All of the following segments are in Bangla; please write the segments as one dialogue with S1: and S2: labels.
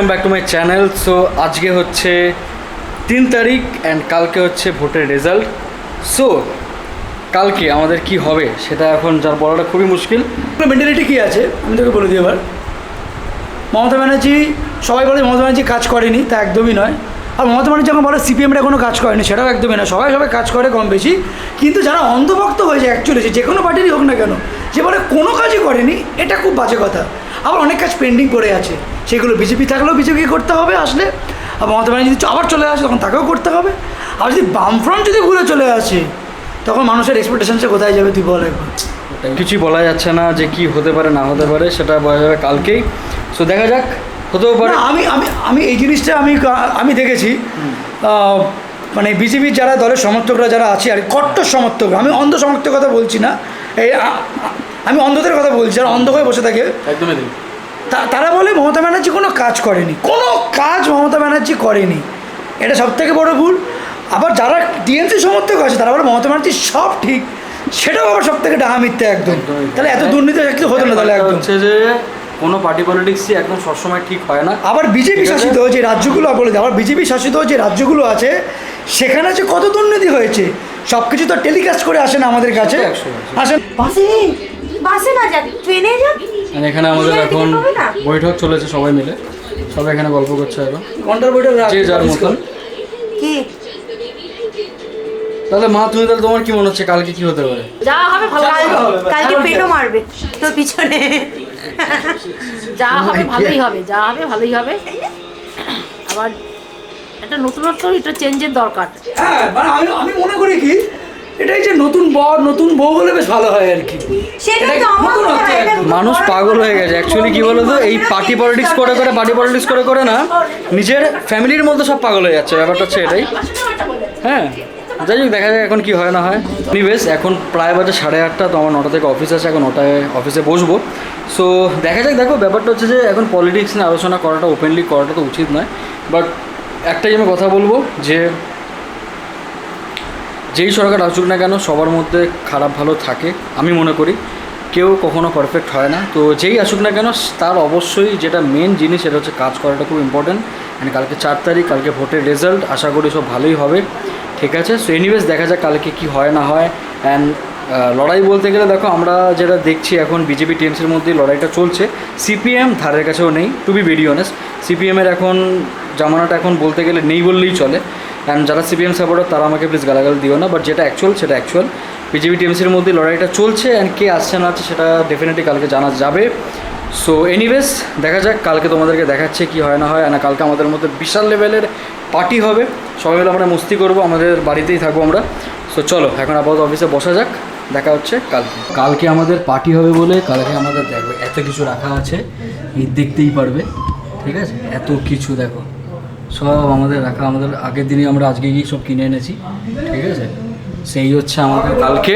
S1: Welcome back to my channel. So আজকে হচ্ছে 3 তারিখ অ্যান্ড কালকে হচ্ছে ভোটের রেজাল্ট। সো কালকে আমাদের কি হবে সেটা এখন যার বলাটা খুবই মুশকিল।
S2: মেন্টালিটি কী আছে আমি তোকে বলে দিই এবার। মমতা ব্যানার্জি, সবাই বলে মমতা ব্যানার্জি কাজ করেনি, তা একদমই নয়। আর মমতা ব্যানার্জি যখন বলে সিপিএমরা কোনো কাজ করেনি, সেটাও একদমই নয়। সবাই কাজ করে কম বেশি, কিন্তু যারা অন্ধভক্ত হয়ে যায় অ্যাকচুয়ালি, যে কোনো পার্টিরই হোক না কেন, যে বলে কোনো কাজই করেনি, এটা খুব বাজে কথা। আবার অনেক কাজ পেন্ডিং পড়ে আছে, সেগুলো বিজেপি থাকলেও বিজেপিকে করতে হবে আসলে। আর মমতা ব্যানার্জি যদি আবার চলে আসে তখন তাকেও করতে হবে। আর যদি বামফ্রন্ট যদি ঘুরে চলে আসে তখন মানুষের এক্সপেকটেশনসে কোথায় যাবে তুই বল একবার।
S1: কিছুই বলা যাচ্ছে না যে কি হতে পারে না হতে পারে, সেটা বলা যাবে কালকেই। সো দেখা যাক, হতেও পারে।
S2: আমি আমি আমি এই জিনিসটা আমি দেখেছি, মানে বিজেপির যারা দলের সমর্থকরা যারা আছে আর কট্টর সমর্থক, আমি অন্ধ সমর্থকের কথা বলছি না, এই আমি অন্ধদের কথা বলছি, যারা অন্ধ হয়ে বসে থাকে
S1: একদমই
S2: তারা বলে মমতা ব্যানার্জি কোনো কাজ করেনি, কোনো কাজ মমতা ব্যানার্জি করেনি। এটা সবথেকে বড় ভুল। আবার যারা টিএমসি সমর্থক আছে তারা বলে মমতা ব্যানার্জি সব ঠিক, সেটাও আবার সবথেকে ডাহা মিথ্যে একদম। তাহলে এত দুর্নীতি কিছু হতো না তাহলে। একদম
S1: হচ্ছে যে কোনো পার্টি পলিটিক্সই একদম সবসময় ঠিক হয় না।
S2: আবার বিজেপি শাসিত যে রাজ্যগুলো, বলে আবার বিজেপি শাসিত যে রাজ্যগুলো আছে সেখানে যে কত দুর্নীতি হয়েছে, সব কিছু তো টেলিকাস্ট করে আসে না আমাদের কাছে। আসেন
S3: বাসে না যাবি, ট্রেনে যাবি।
S1: এখানে আমাদের এখন বৈঠক চলেছে, সবাই মিলে সবাই এখানে গল্প করছে এখন
S2: ঘন্টার বৈঠক
S1: যে যার মতন।
S3: কি
S1: তাহলে মা, তুমি তাহলে তোমার কি মনে হচ্ছে কালকে কি হতে পারে?
S3: যা হবে ভালো হবে, কালকে পেটও মারবে তোর পিছনে। যা হবে ভালোই হবে, যা হবে ভালোই হবে। আবার একটা নতুনত্ব, এটা চেঞ্জের দরকার।
S2: হ্যাঁ, মানে আমি মনে করি কি, এটাই যে নতুন বর নতুন বউ হলে বেশ ভালো হয় আর কি।
S3: সেটাই তো আমার
S1: মানুষ পাগল হয়ে গেছে অ্যাকচুয়ালি। কি বলতো, এই পার্টি পলিটিক্স করে করে না নিজের ফ্যামিলির মধ্যে সব পাগল হয়ে যাচ্ছে। ব্যাপারটা হচ্ছে এটাই। হ্যাঁ, যাই হোক, দেখা যাক এখন কি হয় না হয়। এনিওয়েজ, এখন প্রায় বাজে 8:30, তো আমার 9টা থেকে অফিস আছে, এখন 9টায় অফিসে বসবো। সো দেখা যাক। দেখো, ব্যাপারটা হচ্ছে যে এখন পলিটিক্স নিয়ে আলোচনা করাটা, ওপেনলি করাটা তো উচিত নয়, বাট একটাই আমি কথা বলবো যে যেই সরকার আসুক না কেন সবার মধ্যে খারাপ ভালো থাকে। আমি মনে করি কেউ কখনো পারফেক্ট হয় না। তো যেই আসুক না কেন তার অবশ্যই যেটা মেন জিনিস সেটা হচ্ছে কাজ করাটা খুব ইম্পর্টেন্ট। অ্যান্ড কালকে 4 তারিখ, কালকে ভোটের রেজাল্ট, আশা করি সব ভালোই হবে। ঠিক আছে। সো এনিওয়েজ, দেখা যাক কালকে কি হয় না হয়। অ্যান্ড লড়াই বলতে গেলে দেখো, আমরা যেটা দেখছি এখন বিজেপি টিএমসির মধ্যেই লড়াইটা চলছে। সিপিএম ধারের কাছেও নেই, টু বি ভেরি অনেস্ট। সিপিএমের এখন জামানাটা এখন বলতে গেলে নেই বললেই চলে। অ্যান্ড যারা সিপিএম সাপোর্টার তারা আমাকে প্লিজ গালাগাল দিও না, বাট যেটা অ্যাকচুয়াল সেটা অ্যাকচুয়াল। বিজেপি টিএমসির মধ্যে লড়াইটা চলছে, অ্যান্ড কে আসছে না আছে সেটা ডেফিনেটলি কালকে জানা যাবে। সো এনিওয়েজ, দেখা যাক কালকে তোমাদেরকে দেখাচ্ছে কি হয় না হয়। না কালকে আমাদের মধ্যে বিশাল লেভেলের পার্টি হবে, সবাই মিলে আমরা মস্তি করবো, আমাদের বাড়িতেই থাকবো আমরা। সো চলো এখন আপাতত অফিসে বসা যাক, দেখা হচ্ছে কালকে আমাদের পার্টি হবে বলে কালকে আমাদের দেখো এত কিছু রাখা আছে, এই দেখতেই পারবে। ঠিক আছে, এত কিছু দেখো সব আমাদের রাখা, আমাদের আগের দিনই আমরা আজকে গিয়ে সব কিনে এনেছি। ঠিক আছে, সেই হচ্ছে আমাদের কালকে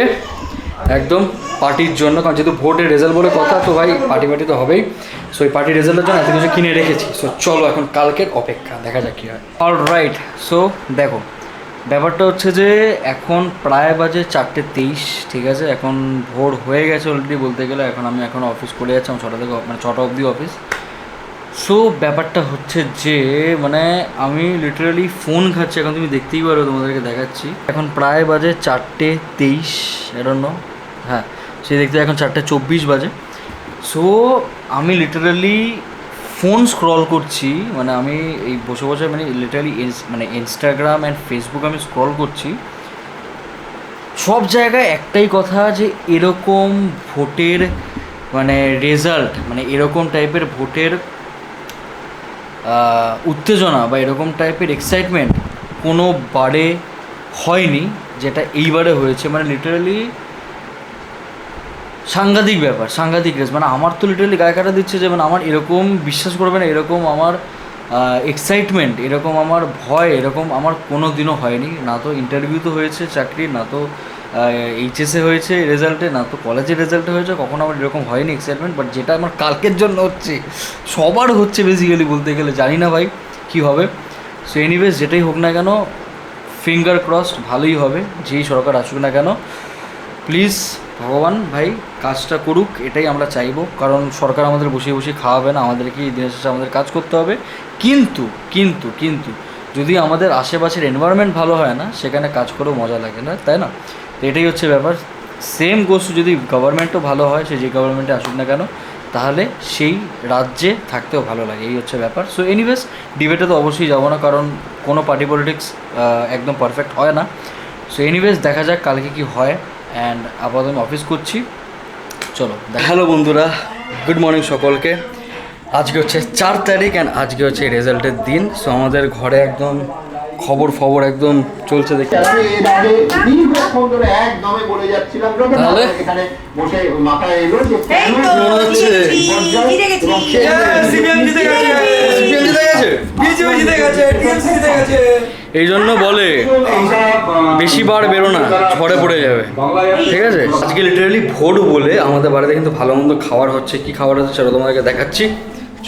S1: একদম পার্টির জন্য, কারণ যেহেতু ভোটের রেজাল্ট বলে কথা, তো ভাই পার্টি তো হবেই। সো এই পার্টির রেজাল্টের জন্য এত কিছু কিনে রেখেছি। সো চলো এখন কালকের অপেক্ষা, দেখা যাক কী হয়। অলরাইট, সো দেখো ব্যাপারটা হচ্ছে যে এখন প্রায় বাজে 4:23। ঠিক আছে, এখন ভোর হয়ে গেছে অলরেডি বলতে গেলে। এখন আমি অফিস করে যাচ্ছি, আমার 6টা থেকে, মানে 6টা অবধি অফিস। সো ব্যাপারটা হচ্ছে যে মানে আমি লিটারালি ফোন ঘাটছি এখন, তুমি দেখতেই পারো, তোমাদেরকে দেখাচ্ছি। এখন প্রায় বাজে 4:23, এরন্য। হ্যাঁ, সে দেখতে এখন 4:24 বাজে। সো আমি লিটারালি ফোন স্ক্রল করছি, মানে আমি এই বসে বসে মানে লিটারালি মানে ইনস্টাগ্রাম অ্যান্ড ফেসবুক আমি স্ক্রল করছি। সব জায়গায় একটাই কথা, যে এরকম ভোটের মানে রেজাল্ট, মানে এরকম টাইপের ভোটের উত্তেজনা বা এরকম টাইপের এক্সাইটমেন্ট কোনোবারে হয়নি যেটা এইবারে হয়েছে। মানে লিটারালি সাংঘাতিক ব্যাপার, সাংঘাতিক রেস। মানে আমার তো লিটারালি গায়ে কাটা দিচ্ছে যে মানে আমার এরকম, বিশ্বাস করবে না, এরকম আমার এক্সাইটমেন্ট, এরকম আমার ভয়, এরকম আমার কোনো দিনও হয়নি। না তো ইন্টারভিউতে হয়েছে চাকরির, না তো এইচএসে হয়েছে রেজাল্টে, না তো কলেজের রেজাল্টে হয়েছে, কখনো আমার এরকম হয়নি এক্সাইটমেন্ট। বাট যেটা আমার কালকের জন্য হচ্ছে, সবার হচ্ছে বেসিক্যালি বলতে গেলে, জানি না ভাই কী হবে। সো এনিওয়েজ, যেটাই হোক না কেন ফিঙ্গার ক্রসড ভালোই হবে, যেই সরকার আসুক না কেন। প্লিজ ভগবান ভাই কাজটা করুক, এটাই আমরা চাইবো। কারণ সরকার আমাদের বসিয়ে বসিয়ে খাওয়াবে না, আমাদেরকে দিনের শেষে আমাদের কাজ করতে হবে। কিন্তু কিন্তু কিন্তু যদি আমাদের আশেপাশের এনভায়রনমেন্ট ভালো হয় না, সেখানে কাজ করেও মজা লাগে না, তাই না? তো এটাই হচ্ছে ব্যাপার। সেম গোস যদি গভর্নমেন্টও ভালো হয়, সে যে গভর্নমেন্টে আসুক না কেন, তাহলে সেই রাজ্যে থাকতেও ভালো লাগে, এই হচ্ছে ব্যাপার। সো এনিওয়েজ ডিবেটে তো অবশ্যই যাবো না, কারণ কোনো পার্টি পলিটিক্স একদম পারফেক্ট হয় না। সো এনিওয়েজ দেখা যাক কালকে কি হয়। অ্যান্ড আপাতত আমি অফিস করছি, চলো। হ্যালো বন্ধুরা, গুড মর্নিং সকলকে। আজকে হচ্ছে 4 তারিখ অ্যান্ড আজকে হচ্ছে রেজাল্টের দিন। সো আমাদের ঘরে একদম খবর একদম চলছে দেখি। তাহলে এই জন্য বলে বেশি বার বেরো না, ঝড়ে পড়ে যাবে, ঠিক আছে? আজকে লিটারালি ভোট বলে আমাদের বাড়িতে কিন্তু ভালো মন্দ খাবার হচ্ছে। কি খাবার হচ্ছে সেটা তোমাদেরকে দেখাচ্ছি,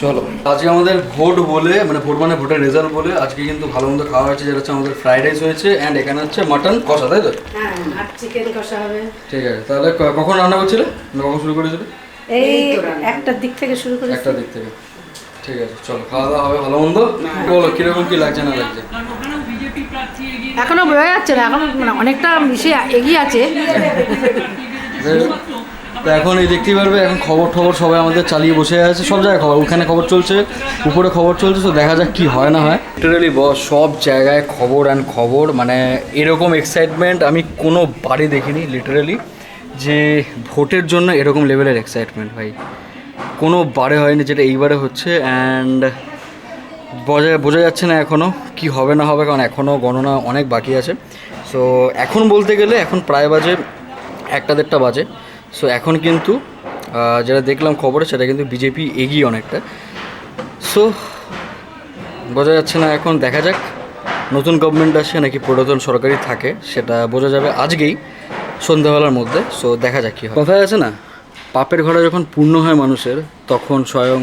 S1: চলো। আজকে আমাদের ভোট বলে, মানে ভোট মানে ভোটের রেজাল্ট বলে, আজকে কিন্তু ভালো মন্দ খাওয়া হচ্ছে। যেটা হচ্ছে আমাদের ফ্রাইড রাইস হয়েছে অ্যান্ড এখানে হচ্ছে মাটন কষা, তাই তো?
S3: হ্যাঁ, আর চিকেন কষা হবে।
S1: ঠিক আছে, তাহলে কখন রান্না করছিলে, কখন শুরু করেছিলে?
S3: এই একটার দিক থেকে শুরু করেছি।
S1: একটা দিক থেকে, ঠিক আছে, চলো খাওয়া দাওয়া হবে ভালো মন্দ। বলো কিরকম কি লাগছে না লাগছে?
S3: এখনো বোঝা যাচ্ছে না, এখন মানে অনেকটা বিষয় এগিয়ে আছে।
S1: তো এখন এই দেখতেই পারবে, এখন খবর সবাই আমাদের চালিয়ে বসে আছে। সব জায়গায় খবর, ওখানে খবর চলছে, উপরে খবর চলছে। তো দেখা যাক কি হয় না হয়। লিটারালি বস সব জায়গায় খবর অ্যান্ড খবর, মানে এরকম এক্সাইটমেন্ট আমি কোনো বাড়ি দেখিনি লিটারালি, যে ভোটের জন্য এরকম লেভেলের এক্সাইটমেন্ট ভাই কোনো বারে হয়নি, যেটা এইবারে হচ্ছে। অ্যান্ড বোঝা যাচ্ছে না এখনও কি হবে না হবে, কারণ এখনও গণনা অনেক বাকি আছে। সো এখন বলতে গেলে এখন প্রায় বাজে 1-1.5টা বাজে। সো এখন কিন্তু যেটা দেখলাম খবরে, সেটা কিন্তু বিজেপি এগিয়ে অনেকটা। সো বোঝা যাচ্ছে না এখন, দেখা যাক নতুন গভর্নমেন্ট আসে নাকি পুরাতন সরকারি থাকে, সেটা বোঝা যাবে আজকেই সন্ধ্যাবেলার মধ্যে। সো দেখা যাক কী হয়। কথায় আছে না, পাপের ঘরে যখন পূর্ণ হয় মানুষের, তখন স্বয়ং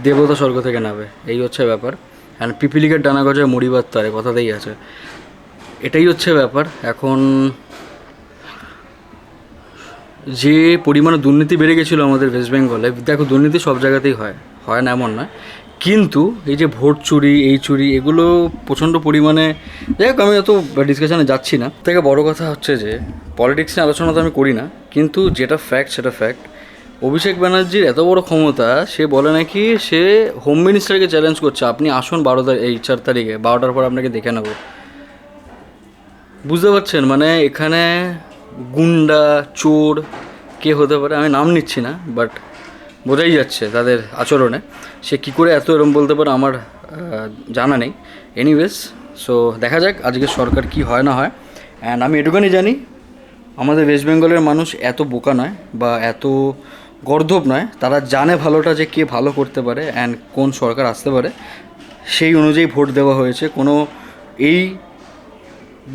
S1: দেবতা স্বর্গ থেকে নামে, এই হচ্ছে ব্যাপার। অ্যান্ড পিপিলিকের ডানা গজায় মরিবার তারে, কথাতেই আছে, এটাই হচ্ছে ব্যাপার। এখন যে পরিমাণে দুর্নীতি বেড়ে গেছিলো আমাদের ওয়েস্ট বেঙ্গলে, দেখো দুর্নীতি সব জায়গাতেই হয় না এমন নয়, কিন্তু এই যে ভোট চুরি, এই চুরি, এগুলো প্রচণ্ড পরিমাণে, যাই হোক আমি অত ডিসকাশনে যাচ্ছি না। থেকে বড় কথা হচ্ছে যে পলিটিক্স নিয়ে আলোচনা তো আমি করি না, কিন্তু যেটা ফ্যাক্ট সেটা ফ্যাক্ট। অভিষেক ব্যানার্জির এত বড় ক্ষমতা, সে বলে নাকি সে হোম মিনিস্টারকে চ্যালেঞ্জ করছে, আপনি আসুন 4 তারিখে 12টার পর আপনাকে দেখে নেব। বুঝতে পারছেন, মানে এখানে গুন্ডা চোর কে হতে পারে আমি নাম নিচ্ছি না, বাট বোঝাই যাচ্ছে তাদের আচরণে। সে কী করে এত এরম বলতে পারে আমার জানা নেই। এনিওয়েজ, সো দেখা যাক আজকে সরকার কি হয় না হয়। অ্যান্ড আমি এটুখানি জানি, আমাদের ওয়েস্ট বেঙ্গলের মানুষ এত বোকা নয় বা এত গর্ধব নয়, তারা জানে ভালোটা যে কে ভালো করতে পারে অ্যান্ড কোন সরকার আসতে পারে, সেই অনুযায়ী ভোট দেওয়া হয়েছে। কোনো এই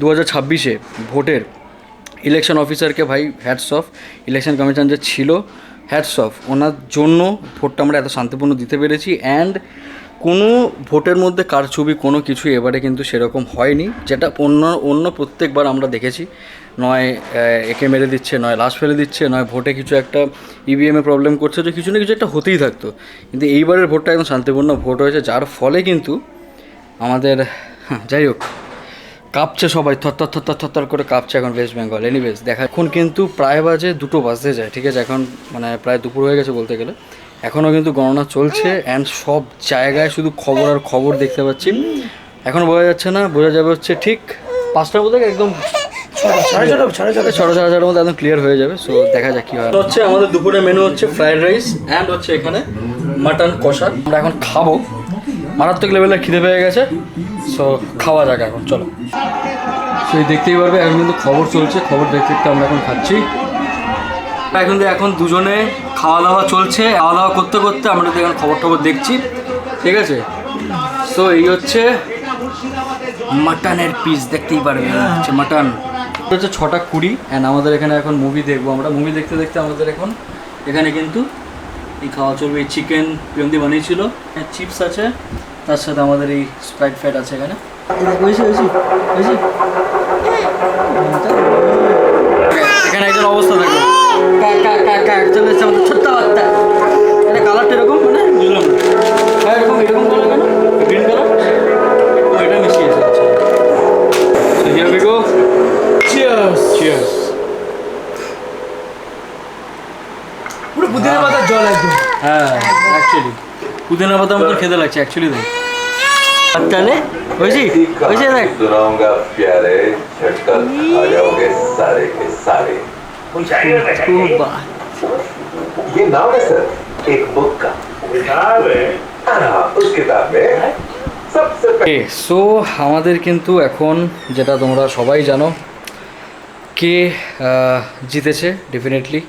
S1: 2026-এ ভোটের ইলেকশন অফিসারকে ভাই হ্যাটস অফ, ইলেকশন কমিশন যে ছিল হ্যাটস অফ, ওনার জন্য ভোটটা আমরা এত শান্তিপূর্ণ দিতে পেরেছি। অ্যান্ড কোনো ভোটের মধ্যে কারচুপি কোনো কিছু এবারে কিন্তু সেরকম হয়নি, যেটা অন্য প্রত্যেকবার আমরা দেখেছি। নয় একে মেরে দিচ্ছে, নয় লাশ ফেলে দিচ্ছে, নয় ভোটে কিছু একটা ইভিএমে প্রবলেম করছে, যে কিছু না কিছু একটা হতেই থাকতো। কিন্তু এইবারের ভোটটা একদম শান্তিপূর্ণ ভোট হয়েছে, যার ফলে কিন্তু আমাদের যাই হোক কাঁপছে সবাই, থর করে কাঁপছে এখন ওয়েস্ট বেঙ্গল। এনিওয়েজ দেখা, এখন কিন্তু প্রায় বাজে 2টো বাজতে যায়, ঠিক আছে? এখন মানে প্রায় দুপুর হয়ে গেছে বলতে গেলে, এখনও কিন্তু গণনা চলছে। অ্যান্ড সব জায়গায় শুধু খবর আর খবর দেখতে পাচ্ছি। এখন বোঝা যাচ্ছে না, বোঝা যাবে হচ্ছে ঠিক 5টার মধ্যে একদম 6:30 মধ্যে একদম ক্লিয়ার হয়ে যাবে। সো দেখা যাক কী হয়। হচ্ছে আমাদের দুপুরের মেনু হচ্ছে ফ্রাইড রাইস অ্যান্ড হচ্ছে এখানে মাটন কষা। আমরা এখন খাবো, মারাত্মক লেভেলের খিদে পেয়ে গেছে। সো খাওয়া যাক এখন, চলো। সেই দেখতেই পারবে এখন কিন্তু খবর চলছে, খবর দেখতে দেখতে আমরা এখন খাচ্ছি। এখন দুজনে খাওয়া দাওয়া চলছে, খাওয়া দাওয়া করতে করতে আমরা এখন খবর দেখছি, ঠিক আছে? সো এই হচ্ছে মাটনের পিস, দেখতেই পারবে হচ্ছে মাটন। হচ্ছে 6:20 অ্যান্ড আমাদের এখানে এখন মুভি দেখবো আমরা। মুভি দেখতে দেখতে আমাদের এখন এখানে কিন্তু এই খাওয়া চলবে। এই চিকেন পিয়ন্দি বানিয়েছিল, চিপস আছে, তার সাথে আমাদের এই স্প্রাইট ফ্যাট আছে এখানে। এখানে একজন অবস্থা দেখো চলে এসছে আমাদের ছোট্ট বাচ্চা। এটা কালারটা এরকম মানে বুঝলাম না। হ্যাঁ এরকম এরকম কালার কেন গ্রিন কালার ও এটা মিশিয়েছে। আচ্ছা so here we go.
S2: Cheers.
S1: Cheers.
S2: পুরো পুদিনা পাতার জল একদম।
S1: হ্যাঁ অ্যাকচুয়ালি পুদিনা পাতার মতো খেতে লাগছে অ্যাকচুয়ালি দেখ। তাহলে হয়েছি হয়েছে দেখ।
S4: सुनाऊंगा प्यारे झटका खा जाओगे सारे के सारे।
S1: খুব বাহ।
S4: ये नाम है सर एक बुक का। हाँ, उस किताब में सबसे पहले
S1: সো আমাদের কিন্তু এখন যেটা তোমরা সবাই জানো কে জিতেছে ডেফিনেটলি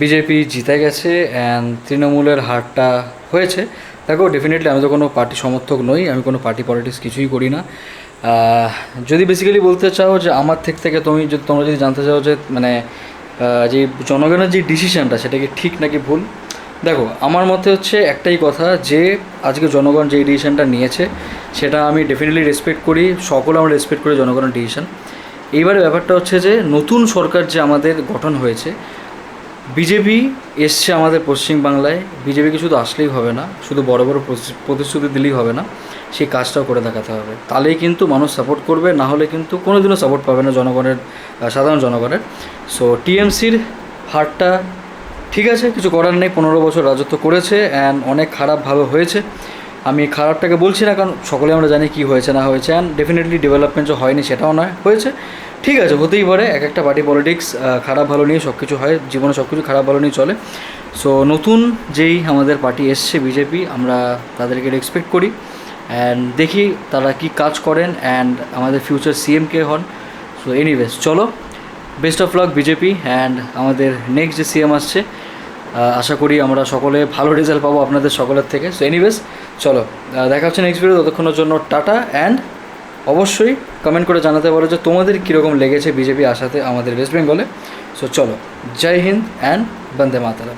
S1: বিজেপি জিতে গেছে অ্যান্ড তৃণমূলের হারটা হয়েছে। দেখো ডেফিনেটলি আমি তো কোনো পার্টি সমর্থক নই, আমি কোনো পার্টি পলিটিক্স কিছুই করি না। যদি বেসিক্যালি বলতে চাও যে আমার থেকে তোমরা যদি জানতে চাও যে মানে যে জনগণের যে ডিসিশনটা সেটা কি ঠিক নাকি ভুল, দেখো আমার মতে হচ্ছে একটাই কথা যে আজকে জনগণ যে ডিসিশনটা নিয়েছে সেটা আমি ডেফিনেটলি রেসপেক্ট করি, সকলে আমরা রেসপেক্ট করি জনগণের ডিসিশন। এইবারে ব্যাপারটা হচ্ছে যে নতুন সরকার যে আমাদের গঠন হয়েছে, বিজেপি এসছে আমাদের পশ্চিমবাংলায়, বিজেপিকে শুধু আসলেই হবে না, শুধু বড় বড় প্রতিশ্রুতি দিলেই হবে না, সেই কাজটাও করে দেখাতে হবে। তাহলেই কিন্তু মানুষ সাপোর্ট করবে, না হলে কিন্তু কোনো দিনও সাপোর্ট পাবে না জনগণের, সাধারণ জনগণের। সো টিএমসির হারটা ঠিক আছে, কিছু করার নেই, 15 বছর রাজত্ব করেছে অ্যান্ড অনেক খারাপভাবে হয়েছে। আমি খারাপটাকে বলছি না, কারণ সকলে আমরা জানি কী হয়েছে না হয়েছে, অ্যান্ড ডেফিনেটলি ডেভেলপমেন্টও হয়নি সেটাও নয়, হয়েছে ঠিক আছে, হতেই পারে। এক একটা পার্টি পলিটিক্স খারাপ ভালো নিয়ে সব কিছু হয়, জীবনে সব কিছু খারাপ ভালো নিয়ে চলে। সো নতুন যেই আমাদের পার্টি এসছে বিজেপি, আমরা তাদেরকে রেসপেক্ট করি অ্যান্ড দেখি তারা কি কাজ করেন অ্যান্ড আমাদের ফিউচার সিএম কে হন। সো এনিওয়েজ চলো, best of luck BJP and আমাদের নেক্সট যে সিএম আসছে আশা করি আমরা সকলে ভালো রেজাল্ট পাবো আপনাদের সকলের থেকে। সো এনিওয়েজ চলো, দেখা হচ্ছে নেক্সট ভিডিও, ততক্ষণের জন্য টাটা অ্যান্ড অবশ্যই কমেন্ট করে জানাতে পারো যে তোমাদের কীরকম লেগেছে বিজেপি আসাতে আমাদের ওয়েস্ট বেঙ্গলে। সো চলো, জয় হিন্দ অ্যান্ড বন্দে মাতরম।